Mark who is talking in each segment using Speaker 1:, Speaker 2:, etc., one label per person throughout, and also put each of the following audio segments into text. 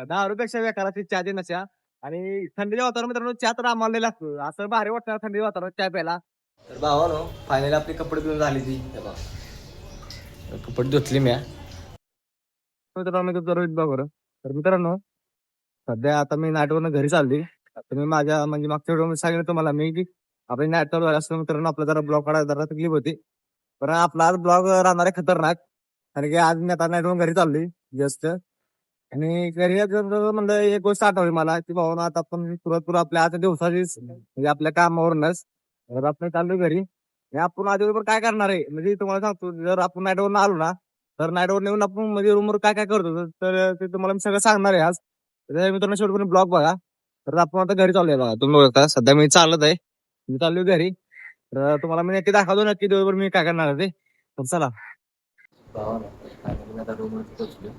Speaker 1: दारूपेक्षा बेकाराची चहा ती नशा आणि थंडीच्या वातावरण मित्रांनो चहा तर आम्हाला लय लागतो. असं भारी वाटतं थंडीच्या वातावरणात चहा प्यायला. तर भावानो फायनली आपली कपडे धुवून झाली ती. हे बघा. कपडे धुतली मी. मित्रांनो मी तुमचा रोहित बघ. तर मित्रांनो सध्या आता मी नाईटवरून घरी चालली. आता मी माझ्या म्हणजे मागच्या व्हिडिओ सांगितलं तुम्हाला मी की आपली नाईट चालू झाली असतं मित्रांनो आपला जरा ब्लॉग काढायला जरा तकलीफ होती. पण आपला आज ब्लॉग राहणार आहे खतरनाक. कारण की आज मी आता नाईटवरून घरी चाललोय जस्ट. आणि घरी म्हणलं एक गोष्ट आठवली मला की भाऊ आता आपण सुरुवात आपल्या आज दिवसाचीच म्हणजे आपल्या कामावरूनच तर आपण चाललोय घरी आणि आपण आजवर काय करणार आहे म्हणजे तुम्हाला सांगतो जर आपण नाईटवरून आलो ना तर नाईटवर नेऊन आपण म्हणजे रूमवर काय काय करतो तर ते तुम्हाला मी सगळं सांगणार आहे आज. तर मित्रांनो शेवटपर्यंत ब्लॉग बघा. तर आपण आता घरी चालूया बघा तुम्ही बघता सध्या मी चालत आहे मी चाललोय घरी. तर तुम्हाला मी नक्की दाखवतो नक्की दिवसभर मी काय करणार आहे ते तर चला. आता रूमवर पोहोचलो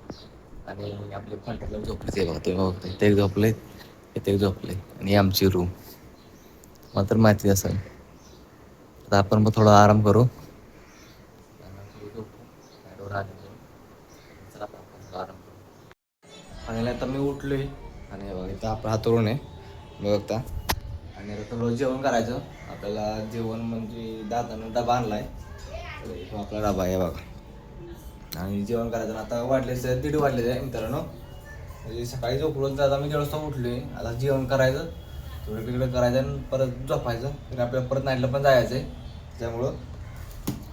Speaker 1: आणि आपले कॉन्टॅक्टला झोपले ते बघा तुम्ही बघता इथे एक झोपले इथे एक झोपले आणि आमची रूम मला तर माहिती असेल. तर आपण मग थोडा आराम करू. आणि आता मी उठलोय आणि बघा इथं आपला हातरून आहे बघता आणि आता रोज जेवण करायचं. आपल्याला जेवण म्हणजे दादानं डबा आणलाय तो आपला डबा आहे बघा आणि जेवण करायचं. आता वाढलेच 1:30 वाजले आहे मित्रांनो. म्हणजे सकाळी झोपलो तर आता मी 1:00 वाजता उठलोय. आता जेवण करायचं थोडं तिकडे करायचं आणि परत झोपायचं आणि आपल्याला परत नाईटला पण जायचं आहे. त्यामुळं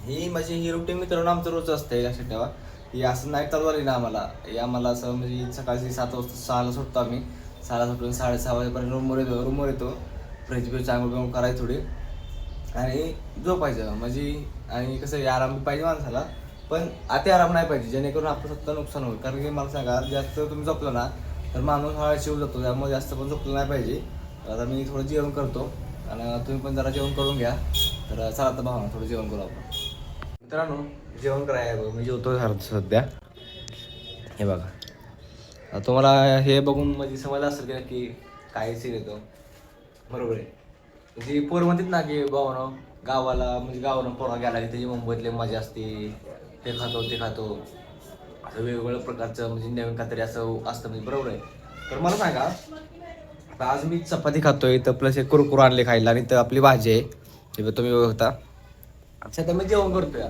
Speaker 1: ही माझी ही रुटीन मित्रांनो आमचं रोज असते लक्षात ठेवा. ही असं नाईट चालू झाली ना आम्हाला असं म्हणजे सकाळची 7 वाजता 6ला सुटतो आम्ही. 6ला सुटून 6:30 वाजेपर्यंत रूमवर येतो फ्रेश बिश चांगलं करायचं थोडी आणि झोपायचं म्हणजे आणि कसं आराम पाहिजे माणसाला पण अति आराम नाही पाहिजे जेणेकरून आपलं स्वतः नुकसान होईल. कारण की मला सांगा जास्त तुम्ही झोपलं ना तर माणूस हा शिव जातो त्यामुळे जास्त पण झोपलं नाही पाहिजे. आता मी थोडं जेवण करतो आणि तुम्ही पण जरा जेवण करून घ्या. तर चला आता भावना थोडं जेवण करू आपण. मित्रांनो जेवण करायला मी जेवतो सध्या. हे बघा तुम्हाला हे बघून म्हणजे समजलं असेल की काय सीन येतो बरोबर आहे. म्हणजे पोरं म्हणतात ना की भावना गावाला म्हणजे गावाला पोरा गेला की त्याची मुंबईतले मजा असते ते खातो असं वेगवेगळ्या प्रकारचं म्हणजे नवीन काहीतरी असं असतं म्हणजे बरोबर आहे. तर मला सांगा आता आज मी चपाती खातोय तर प्लस एक कुरकुर आणले खायला आणि तर आपली भाजी आहे ते तुम्ही बघता. अच्छा तर मी जेवण करतोय.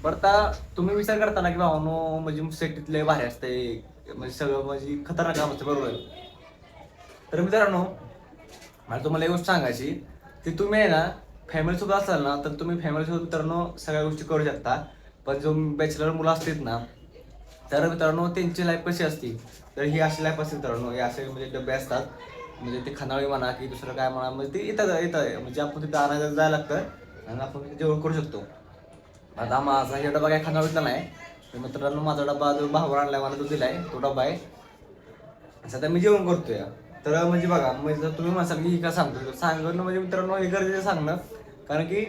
Speaker 1: बरं आता तुम्ही विचार करता ना की भावनो म्हणजे सिटीतले भारी असते म्हणजे सगळं म्हणजे खतरनाक काम असतं बरोबर आहे. तर मित्रांनो मला तुम्हाला एक गोष्ट सांगायची की तुम्ही आहे ना फॅमिलीसोबत असाल ना तर तुम्ही फॅमिलीसोबत मित्रांनो सगळ्या गोष्टी करू शकता. पण जो बॅचलर मुलं असतात ना तर मित्रांनो त्यांची लाईफ कशी असते तर ही अशी लाईफ असते मित्रांनो. हे असे म्हणजे डबे असतात म्हणजे ते खानावळी म्हणा की दुसरं काय म्हणा म्हणजे ते येतं म्हणजे आपण तिथं आणायला जायला लागतं आणि आपण तिथे जेवण करू शकतो. आता माझा हे डबा काय खानावळीतला नाही तर मित्रांनो माझा डबा जो भावावर आणलाय मला तो दिलाय तो डबा आहे. सध्या मी जेवण करतोय. तर म्हणजे बघा म्हणजे जर तुम्ही म्हणाल की का सांगतो सांगणं म्हणजे मित्रांनो हे गरजेचं सांगणं कारण की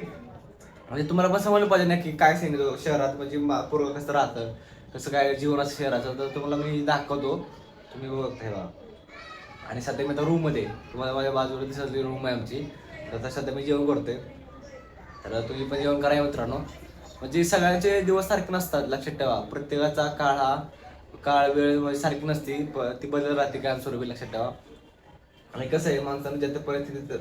Speaker 1: म्हणजे तुम्हाला पण समजलं पाहिजे ना की काय सांगितलं शहरात म्हणजे पूर्व कसं राहतं कसं काय जीवन असं शहराचं तर तुम्हाला मी दाखवतो तुम्ही बघताय बघा. आणि सध्या मी आता रूममध्ये तुम्हाला माझ्या बाजूला दिसतली रूम आहे आमची तर आता सध्या मी जेवण करतोय. तर तुम्ही पण जेवण करा मित्रांनो. म्हणजे सगळ्यांचे दिवस सारखे नसतात लक्षात ठेवा. प्रत्येकाचा काळ वेळ म्हणजे सारखी नसती ती बदल राहते काय स्वरूपी लक्षात ठेवा. आणि कसं आहे माणसानं ज्या त्या परिस्थितीत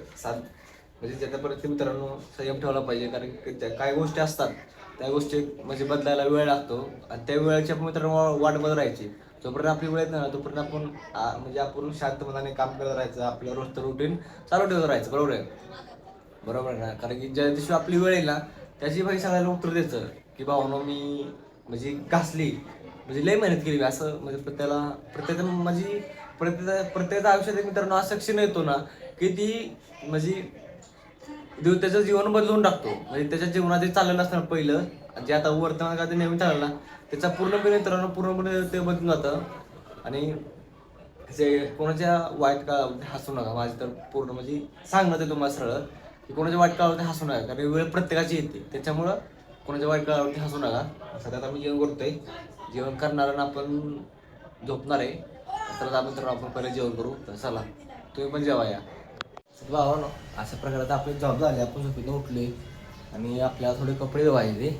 Speaker 1: म्हणजे ज्या त्या परिस्थिती मित्रांनो संयम ठेवला पाहिजे. कारण की काही गोष्टी असतात त्या गोष्टी म्हणजे बदलायला वेळ लागतो आणि त्या वेळेच्या मित्रांनो वाट बदल राहायची. जोपर्यंत आपली वेळ येत ना तोपर्यंत आपण म्हणजे आपण शांत मनाने काम करत राहायचं आपलं रोजचं रुटीन चालू ठेवत राहायचं बरोबर आहे ना. कारण की ज्या दिवशी आपली वेळ येईल ना त्याची भाई सगळ्याला उत्तर द्यायचं की भावनो मी म्हणजे घासली म्हणजे लय मेहनत केली असं म्हणजे प्रत्येक म्हणजे प्रत्येकाच्या आयुष्यात मित्रांनो असा क्षण येतो ना की ती म्हणजे त्याचं जीवन बदलून टाकतो. म्हणजे त्याच्या जीवनात जे चाललेलं असतं पहिलं जे आता वर्तमान काळात नेहमी चाललं ना त्याचा पूर्णपणे ते बदलून जातं. आणि जे कोणाच्या वाईट काळावरती हसू नका माझी तर पूर्ण म्हणजे सांगणं ते तुम्हाला सरळ की कोणाच्या वाईट काळावरती हसू नका कारण वेळ प्रत्येकाची येते त्याच्यामुळं कोणाच्या वाईट काळावरती हसू नका. सध्यात आम्ही जेवण करतोय जेवण करणार आपण झोपणार आहे तर आपण पहिले जेवण करू तर चला तुम्ही पण जेवा या. भावानो अशा प्रकारे आपले जॉब झाले आपण झोपेतून उठले आणि आपल्याला थोडे कपडे धुवायचे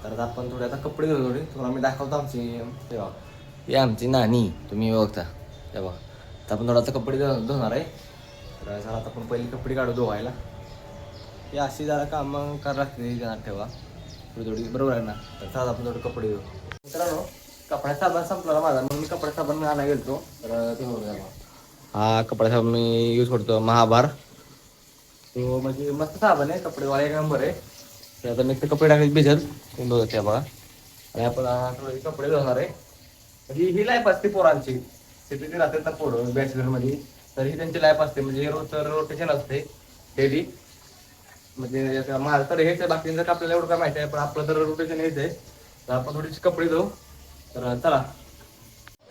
Speaker 1: तर आपण थोडे आता कपडे धुवले तुम्हाला मी दाखवतो आमची तेव्हा ही आमची नानी तुम्ही बघता हे बघा आता आपण थोडा कपडे धुणार आहे. तर चला आता आपण पहिली कपडे काढू धुवायला. ही अशी जरा कामं करायला लागते ध्यानात ठेवा थोडी थोडी, बरोबर आहे ना. तर चला आपण थोडं कपडे धुऊ. मित्रांनो कपड्या साबण संपला माझा म्हणून मी कपड्या साबण आणायला गेलो. तर ते बघा हा कपडा साबण मी यूज करतो महाभार. तो म्हणजे मस्त साबण आहे, कपडे एक नंबर आहे. तर आता मी ते कपडे टाकले भिजत तुम्ही बघत आहे बघा. आणि आपण थोडे कपडे धुणार आहे. म्हणजे ही लाईफ असते पोरांची, सिटीत राहतात ना पोरं बॅचलरमध्ये, तर ही त्यांची लाईफ असते. म्हणजे हे रोजचं रोटेशन असते डेली. म्हणजे माझं तर हेच आहे, बाकी जर आपल्याला एवढं काय माहिती आहे, पण आपलं तर रोटेशन हेच आहे. तर आपण थोडीशी कपडे धुऊ. तर चला.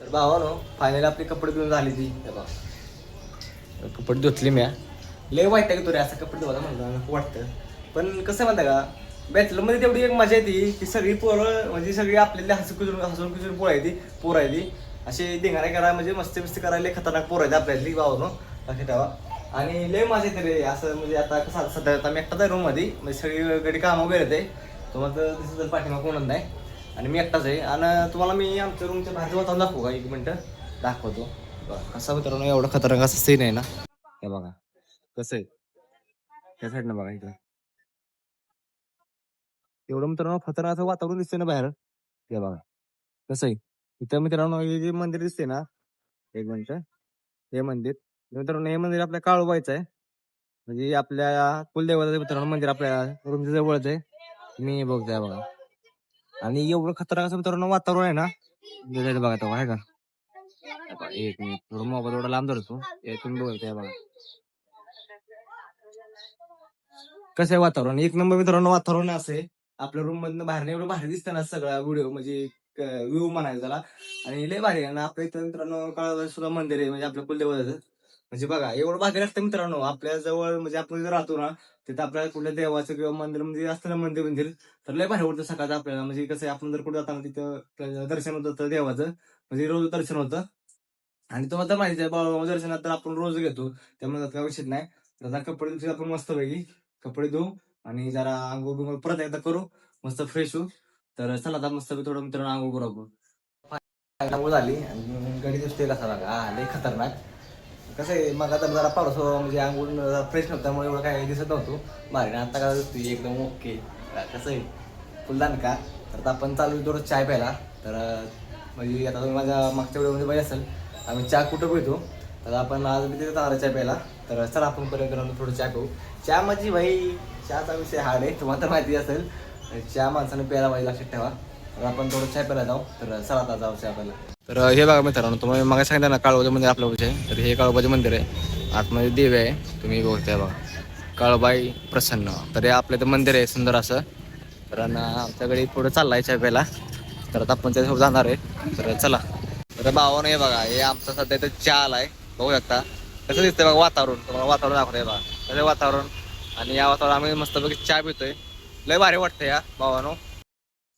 Speaker 1: तर भावानो फायनली आपली कपडे धुवून झाली ती बघा. कपडे धुतली मी. लय वाईट आहे की तुरे असं कपडे धुवायला म्हणलं वाटतं. पण कसं म्हणतं का, बॅचलरमध्ये तेवढी एक मजा येते की सगळी पोरं म्हणजे सगळी आपल्याला हसून खिसून पोरं आहे ती अशी धिंगाणे करा, म्हणजे मस्ती मस्ती करायला खतरनाक पोरं आहेत आपल्यातली भावानो, लक्षात ठेवा. आणि लय मजा येते रे असं. म्हणजे आता कसं सध्या आता मी एकटाच आहे रूममध्ये, म्हणजे सगळीकडे कामं वगैरे येते. तुम्हाला दिसत तर पाठीमाग कोणच नाही आणि मी एकटाच आहे. आणि तुम्हाला मी आमच्या रूमच्या बाहेरचं वातावरण दाखवू का, एक मिनटं दाखवतो. कसा मित्रांनो एवढं खतरनाक असं सीन आहे ना. हे बघा कसं आहे त्या साईडनं बघा इथं. एवढं मित्रांनो खतरनाक असं वातावरण दिसतंय ना बाहेर. हे बघा कसं आहे. इथं मित्रांनो हे जे मंदिर दिसते ना, एक मिनिट, हे मंदिर मित्रांनो, हे मंदिर आपल्या काळूबाईचं आहे. म्हणजे आपल्या कुलदेवताचं मित्रांनो मंदिर आपल्या रूमच्या जवळच आहे. मी बघतोय बघा. आणि एवढं खतरनाक असं मित्रांनो वातावरण आहे ना. बघा तो आहे का. एक मिनिट थोडं मोबाईल एवढा लांब धरतो, तुम्ही बघताय बघा कसं आहे वातावरण. एक नंबर मित्रांनो वातावरण असं आहे. आपल्या रूम मधनं बाहेर एवढं भारी दिसतं ना सगळा व्हिडिओ, म्हणजे व्ह्यू म्हणायचा त्याला. आणि लय भारी आहे ना आपल्या इथं मित्रांनो. काळाबाई सुद्धा मंदिर आहे, म्हणजे आपल्या कुलदेवताचं. म्हणजे बघा एवढं भारी लागतं मित्रांनो आपल्या जवळ. म्हणजे आपण जर राहतो ना तिथं आपल्याला कुठल्या देवाचं किंवा मंदिर म्हणजे असतं ना मंदिर मंदिर, तर लय भारी वाटतं सकाळचं आपल्याला. म्हणजे कसं आहे आपण जर कुठं जाताना तिथं दर्शन होतं तर देवाचं, म्हणजे रोज दर्शन होतं. आणि तुम्हाला तर माहिती आहे बाबा दर्शनात तर आपण रोज घेतो, त्यामुळे काय विषय नाही. तर आता कपडे धुतले आपण मस्त पैकी, कपडे धुवू आणि जरा आंघोळ बिंघोळ परत एकदा करू, मस्त फ्रेश होऊ. तर चला आता मस्त थोडं मित्रांनो आंघोळ करू आपण. आंघोळ झाली आणि गडी दिसतोय कसा बघा, लय खतरनाक. कसं आहे मग आता जरा पाऊस म्हणजे आंघोळ फ्रेश नव्हतं त्यामुळे एवढं काय दिसत नव्हतं भारी. आता काय दिसतोय एकदम ओके. कसं आहे फुलदान का. तर आता आपण चालू थोडं चाय प्यायला. तर म्हणजे आता तुम्ही माझ्या मागच्या व्हिडिओमध्ये पाहिजे असेल आम्ही चहा कुठं पितो, तर आपण आज मी तिथे जाणार चहा प्यायला. तर चला आपण पर्यंत थोडं चहा पिऊ. चहा माझी भाई, चहाचा विषय हार्ड आहे तुम्हाला तर माहिती असेल. चहा माणसाने प्यायला पाहिजे लक्षात ठेवा. तर आपण थोडं चहा प्यायला जाऊ. तर चला आता जाऊ चहा प्यायला. तर हे बघा मित्रांनो तुम्हाला मग सांगितलं ना काळोबाचं मंदिर आपल्या आहे. तर हे काळोबाचं मंदिर आहे, आतमध्ये देवी आहे तुम्ही बघताय बघा, काळोबाई प्रसन्न. तर हे आपलं तर मंदिर आहे सुंदर असं. तर आमच्याकडे पुढं चाललाय चहा प्यायला. तर आता आपण त्याच्यासोबत जाणार आहे. तर चला. तर भावानं हे बघा हे आमचा सध्या इथं चहा आलाय, बघू शकता कसं दिसतंय बघा वातावरण. तुम्हाला वातावरण दाखवतंय बघा कसं वातावरण. आणि या वातावरण आम्ही मस्तपैकी चहा पितोय, लय भारी वाटतंय या भावानो.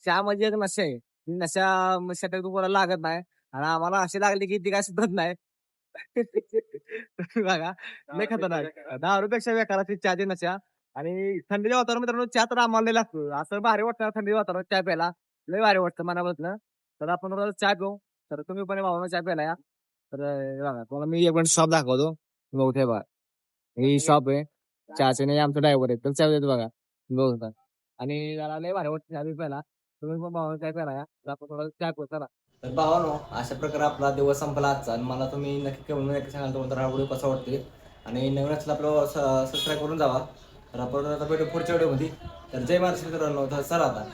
Speaker 1: चहा म्हणजे एक नशा आहे, नशा तुम्हाला लागत नाही. आणि आम्हाला अशी लागली की ती काय सुधरत नाही. बघा लय खतरनाक. दारूपेक्षा बेकार असते चहाची नशा. आणि थंडीच्या वातावरण मित्रांनो चहा तर आम्हाला लय लागतो. असं भारी वाटतं थंडीच्या वातावरण चहा प्यायला, लय भारी वाटतं मनापासून. तर आपण रोज चहा पिऊ. तर तुम्ही पण भावानं चहा प्यायला या. तर बघा तुम्हाला मी एक मिनिट शॉप दाखवतो. बघू ते बघा ही शॉप आहे चहाचे, नाही आमचा ड्रायव्हर आहे तर चहा देतो बघा बघू. आणि जरा लय भारी वाटतं चहा प्यायला. तुम्ही पण भावानं चहा प्यायला या. तर आपण थोडा चहा पिऊ चला. तर भावानो अशा प्रकारे आपला दिवस संपला आजचा. आणि मला तुम्ही नक्की कमेंट नक्की सांगाल तुम्हाला हा व्हिडिओ कसा वाटते. आणि नवीन असला आपलं सबस्क्राईब करून जावा. तर आपण आता भेटू पुढच्या व्हिडिओमध्ये. तर जय महाराष्ट्र मित्रांनो. तर चला आता.